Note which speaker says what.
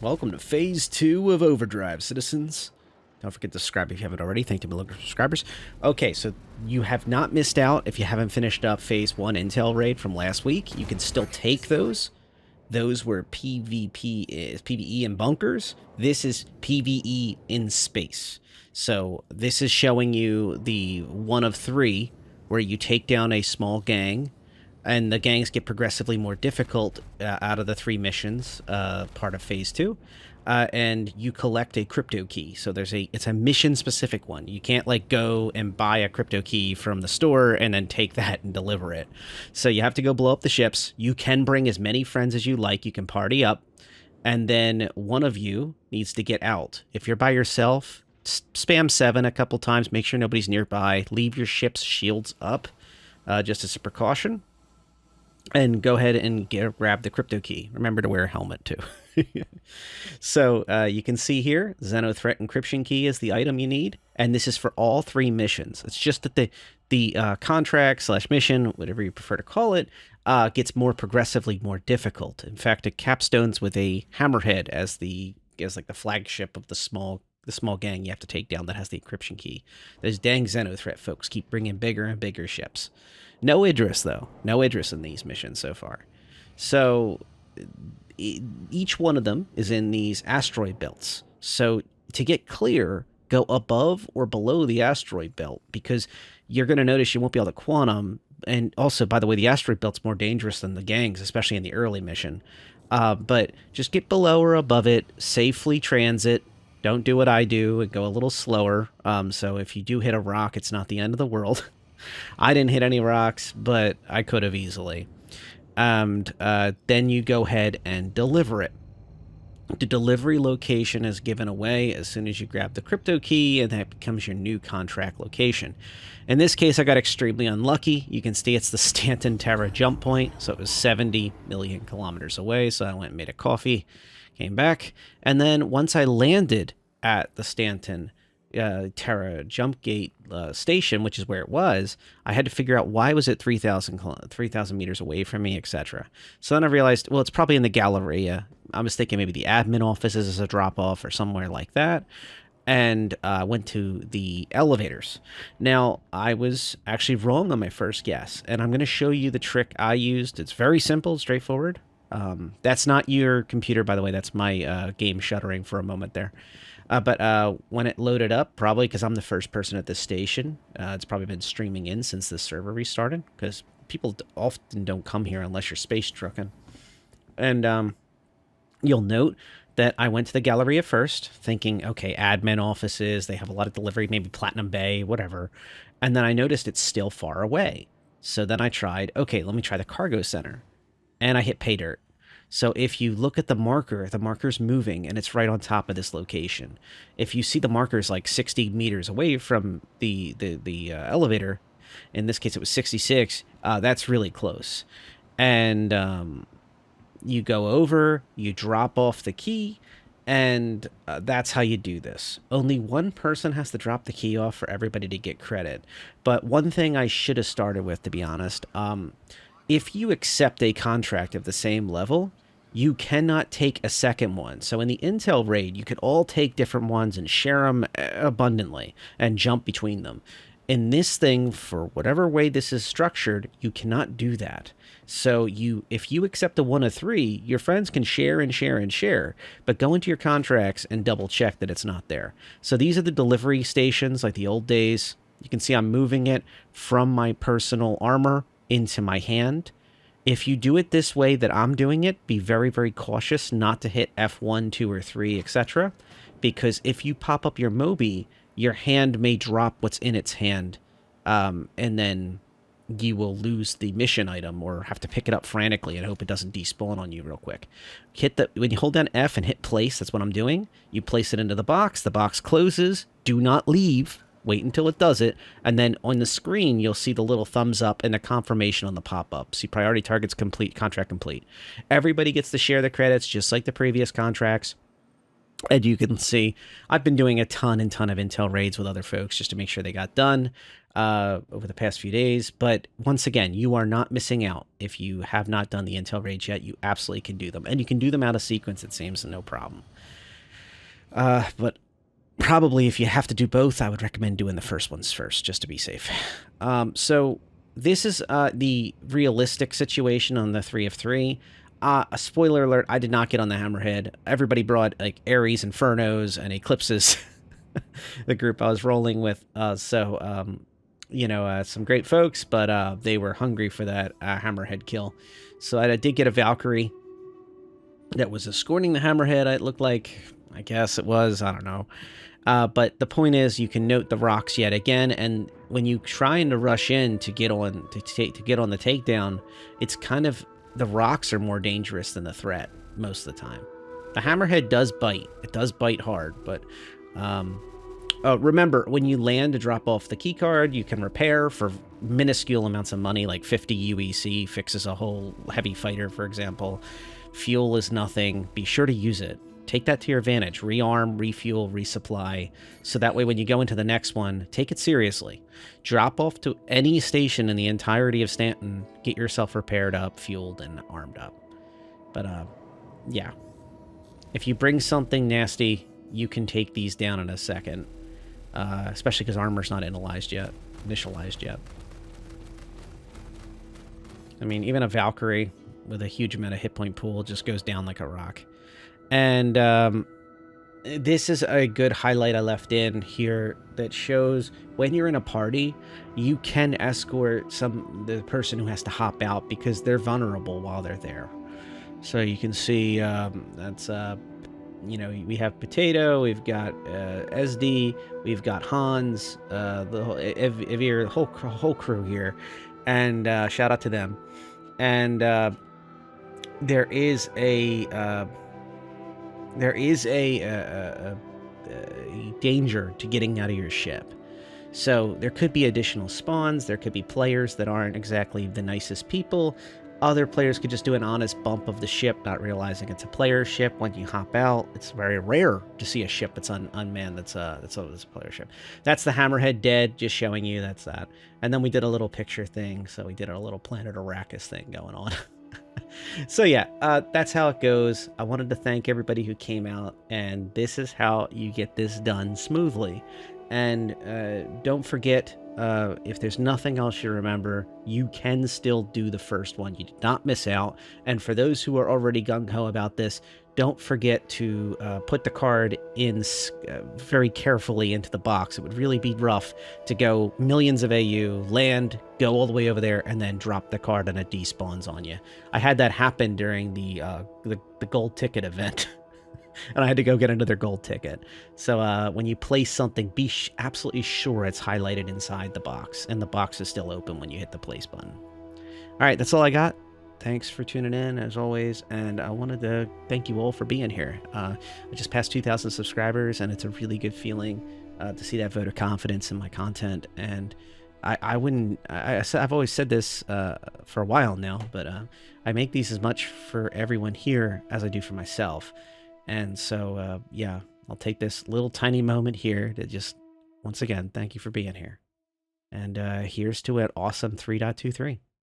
Speaker 1: Welcome to Phase 2 of Overdrive, citizens. Don't forget to subscribe if you haven't already. Thank you, my local subscribers. Okay, so you have not missed out if you haven't finished up Phase 1 Intel Raid from last week. You can still take those. Those were PvP is PvE in bunkers. This is PvE in space. So this is showing you the one of three where you take down a small gang, and the gangs get progressively more difficult out of the three missions, part of Phase 2. And you collect a crypto key. So it's a mission-specific one. You can't, like, go and buy a crypto key from the store and then take that and deliver it. So you have to go blow up the ships. You can bring as many friends as you like. You can party up. And then one of you needs to get out. If you're by yourself, spam 7 a couple times. Make sure nobody's nearby. Leave your ship's shields up, just as a precaution. And go ahead and grab the crypto key. Remember to wear a helmet, too. So you can see here, Xeno Threat Encryption Key is the item you need. And this is for all three missions. It's just that the contract / mission, whatever you prefer to call it, gets more progressively more difficult. In fact, it capstones with a Hammerhead as like the flagship of the small gang you have to take down that has the encryption key. Those dang Xeno Threat folks keep bringing bigger and bigger ships. No Idris, though. No Idris in these missions so far. So each one of them is in these asteroid belts. So to get clear, go above or below the asteroid belt, because you're going to notice you won't be able to quantum. And also, by the way, the asteroid belt's more dangerous than the gangs, especially in the early mission. But just get below or above it, safely transit. Don't do what I do and go a little slower. So if you do hit a rock, it's not the end of the world. I didn't hit any rocks, but I could have easily. And then you go ahead and deliver it. The delivery location is given away as soon as you grab the crypto key, and that becomes your new contract location. In this case, I got extremely unlucky. You can see it's the Stanton Terra jump point, so it was 70 million kilometers away, so I went and made a coffee, came back, and then once I landed at the Stanton Terra jump gate station, which is where it was, I had to figure out why was it 3,000 meters away from me, etc. So then I realized, well, it's probably in the Galleria. I was thinking maybe the admin offices is a drop-off or somewhere like that, and went to the elevators. Now, I was actually wrong on my first guess, and I'm going to show you the trick I used. It's very simple, straightforward. That's not your computer, by the way. That's my game shuttering for a moment there. But when it loaded up, probably because I'm the first person at this station, it's probably been streaming in since the server restarted, because people often don't come here unless you're space trucking. And you'll note that I went to the Galleria first, thinking, okay, admin offices, they have a lot of delivery, maybe Platinum Bay, whatever. And then I noticed it's still far away. So then I tried, okay, let me try the cargo center. And I hit pay dirt. So if you look at the marker's moving, and it's right on top of this location. If you see the marker's like 60 meters away from the elevator, in this case it was 66, that's really close. And you go over, you drop off the key, and that's how you do this. Only one person has to drop the key off for everybody to get credit. But one thing I should have started with, to be honest, if you accept a contract of the same level, you cannot take a second one. So in the Intel raid, you could all take different ones and share them abundantly and jump between them. In this thing, for whatever way this is structured, you cannot do that. So if you accept a 1 of 3, your friends can share and share and share, but go into your contracts and double check that it's not there. So these are the delivery stations like the old days. You can see I'm moving it from my personal armor into my hand. If you do it this way that I'm doing it, be very, very cautious not to hit F1, 2, or 3, etc. Because if you pop up your Moby, your hand may drop what's in its hand, and then you will lose the mission item or have to pick it up frantically and hope it doesn't despawn on you real quick. When you hold down F and hit place, that's what I'm doing. You place it into the box closes, do not leave. Wait until it does it, and then on the screen, you'll see the little thumbs up and a confirmation on the pop-up. See, priority targets complete, contract complete. Everybody gets to share the credits, just like the previous contracts. And you can see I've been doing a ton of intel raids with other folks just to make sure they got done over the past few days. But once again, you are not missing out. If you have not done the intel raids yet, you absolutely can do them. And you can do them out of sequence, it seems, no problem. But probably if you have to do both, I would recommend doing the first ones first, just to be safe. So this is the realistic situation on the 3 of 3. A spoiler alert, I did not get on the Hammerhead. Everybody brought like Ares, Infernos, and Eclipses, the group I was rolling with. You know, some great folks, but they were hungry for that Hammerhead kill. So I did get a Valkyrie that was escorting the Hammerhead, it looked like. I guess it was, I don't know. But the point is, you can note the rocks yet again, and when you trying to rush in to get on to get on the takedown, it's kind of, the rocks are more dangerous than the threat most of the time. The Hammerhead does bite. It does bite hard, but remember, when you land to drop off the keycard, you can repair for minuscule amounts of money, like 50 UEC fixes a whole heavy fighter, for example. Fuel is nothing. Be sure to use it. Take that to your advantage. Rearm, refuel, resupply. So that way when you go into the next one, take it seriously. Drop off to any station in the entirety of Stanton. Get yourself repaired up, fueled, and armed up. But, yeah. If you bring something nasty, you can take these down in a second. Especially because armor's not initialized yet. I mean, even a Valkyrie with a huge amount of hit point pool just goes down like a rock. And this is a good highlight I left in here that shows when you're in a party, you can escort the person who has to hop out because they're vulnerable while they're there. So you can see that's you know, we have Potato, we've got SD, we've got Hans, the whole crew here, and shout out to them. And there is a danger to getting out of your ship. So there could be additional spawns, there could be players that aren't exactly the nicest people. Other players could just do an honest bump of the ship, not realizing it's a player ship. When you hop out, it's very rare to see a ship that's unmanned that's a player ship. That's the Hammerhead dead, just showing you that's that. And then we did a little picture thing, so we did a little Planet Arrakis thing going on. So yeah, that's how it goes. I wanted to thank everybody who came out, and this is how you get this done smoothly. And don't forget, if there's nothing else you remember, you can still do the first one. You did not miss out. And for those who are already gung-ho about this, don't forget to put the card in very carefully into the box. It would really be rough to go millions of AU, land, go all the way over there, and then drop the card and it despawns on you. I had that happen during the gold ticket event. And I had to go get another gold ticket. So when you place something, be absolutely sure it's highlighted inside the box. And the box is still open when you hit the place button. All right, that's all I got. Thanks for tuning in, as always. And I wanted to thank you all for being here. I just passed 2,000 subscribers, and it's a really good feeling to see that vote of confidence in my content. And I've always said this for a while now, but I make these as much for everyone here as I do for myself. And so, yeah, I'll take this little tiny moment here to just, once again, thank you for being here. And here's to an awesome 3.23.